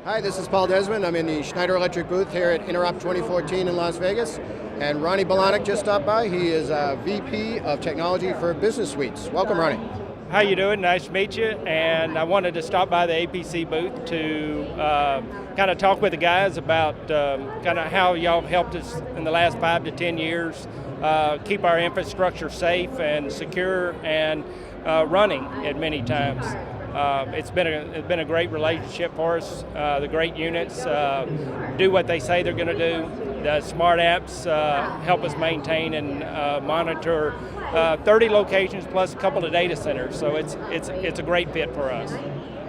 Hi, this is Paul Desmond. I'm in the Schneider Electric booth here at Interop 2014 in Las Vegas. And Ronnie Bulanek just stopped by. He is VP of Technology for Businessuites. Welcome, Ronnie. How you doing? Nice to meet you. And I wanted to stop by the APC booth to kind of talk with the guys about kind of how y'all have helped us in the last 5 to 10 years keep our infrastructure safe and secure and running at many times. It's been a great relationship for us. The great units do what they say they're going to do. The smart apps help us maintain and monitor 30 locations plus a couple of data centers. So it's a great fit for us.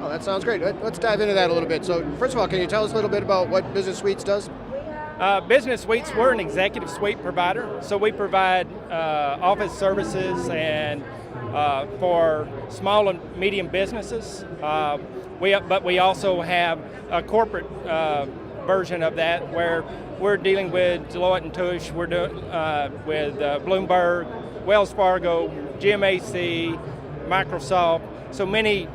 Oh, that sounds great. Let's dive into that a little bit. So first of all, can you tell us a little bit about what BusinessSuites does? BusinessSuites, we're an executive suite provider, so we provide office services and for small and medium businesses. But we also have a corporate version of that where we're dealing with Deloitte and Touche, we're doing with Bloomberg, Wells Fargo, GMAC, Microsoft, so many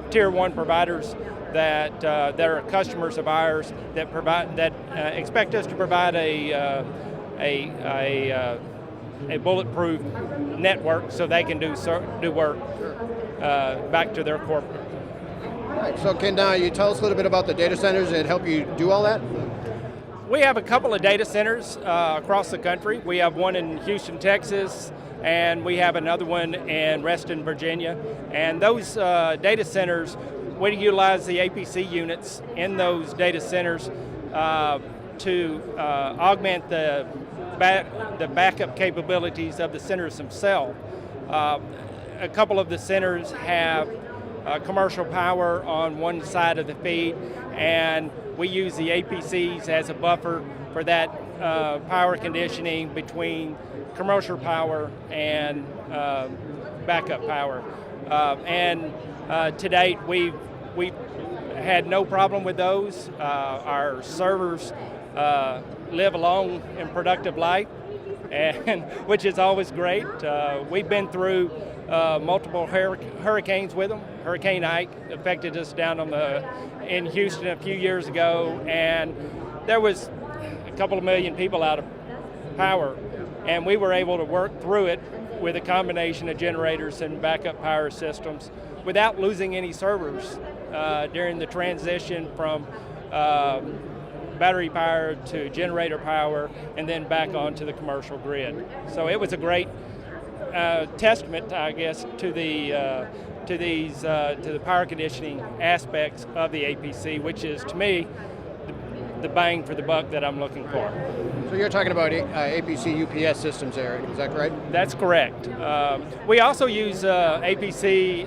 tier 1 providers that are customers of ours that expect us to provide a bulletproof network so they can do work back to their corporate. All right, so can you tell us a little bit about the data centers that help you do all that? We have a couple of data centers across the country. We have one in Houston, Texas, and we have another one in Reston, Virginia. And those data centers, we utilize the APC units in those data centers to augment the backup capabilities of the centers themselves. A couple of the centers have commercial power on one side of the feed, and we use the APCs as a buffer for that power conditioning between commercial power and backup power. And to date, we've had no problem with those. Our servers live a long and productive life, and which is always great. We've been through multiple hurricanes with them. Hurricane Ike affected us down in Houston a few years ago, and there was a couple of million people out of power, and we were able to work through it with a combination of generators and backup power systems without losing any servers during the transition from battery power to generator power and then back onto the commercial grid. So it was a great testament, I guess, to the power conditioning aspects of the APC, which is, to me, the bang for the buck that I'm looking for. So you're talking about APC UPS systems there, is that correct? That's correct. We also use APC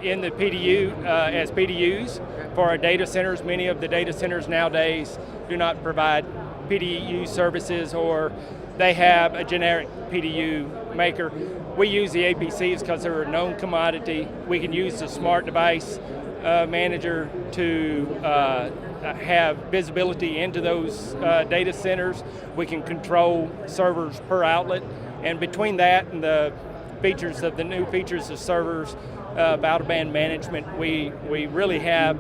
in the PDU as PDUs for our data centers. Many of the data centers nowadays do not provide PDU services, or they have a generic PDU maker. We use the APCs because they're a known commodity. We can use the smart device manager to have visibility into those data centers. We can control servers per outlet, and between that and the features of the new features of servers, out-of-band management, we really have,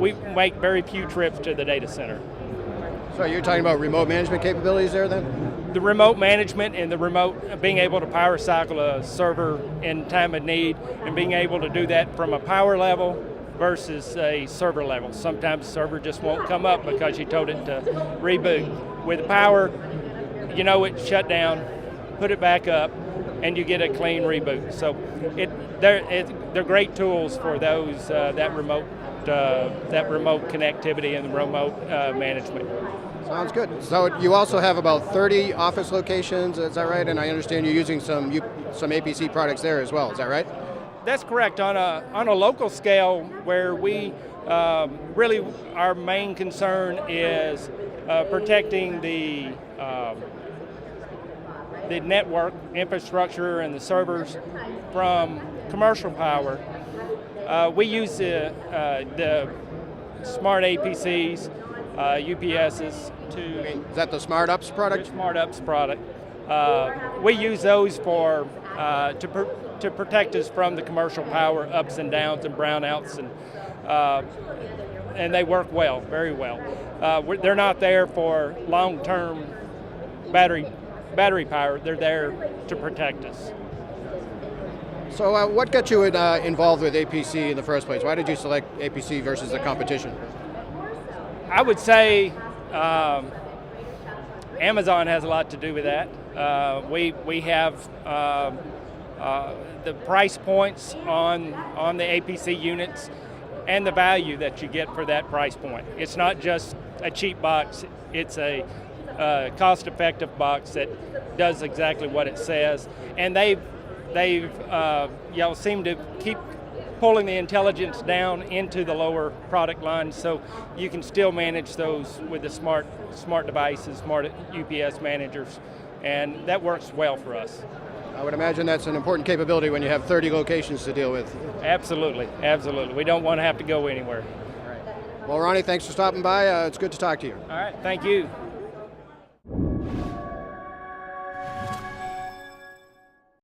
we make very few trips to the data center. So you're talking about remote management capabilities there then? The remote management and the remote, being able to power cycle a server in time of need, and being able to do that from a power level versus a server level. Sometimes the server just won't come up because you told it to reboot. With power, you know it shut down, put it back up, and you get a clean reboot. So they're great tools for those that remote connectivity and the remote management. Sounds good. So you also have about 30 office locations, is that right? And I understand you're using some APC products there as well, is that right? That's correct. On a local scale, where we really, our main concern is protecting the network infrastructure and the servers from commercial power. We use the smart APCs, UPSs to... Is that the Smart Ups product? The Smart Ups product. We use those for to protect us from the commercial power ups and downs and brownouts, and and they work well, very well. They're not there for long-term battery power. They're there to protect us. So what got you involved with APC in the first place? Why did you select APC versus the competition? I would say Amazon has a lot to do with that. We have the price points on the APC units and the value that you get for that price point. It's not just a cheap box, it's a cost-effective box that does exactly what it says. And they've seem to keep pulling the intelligence down into the lower product lines, so you can still manage those with the smart devices, smart UPS managers, and that works well for us. I would imagine that's an important capability when you have 30 locations to deal with. Absolutely, absolutely. We don't want to have to go anywhere. All right. Well, Ronnie, thanks for stopping by. It's good to talk to you. All right, thank you.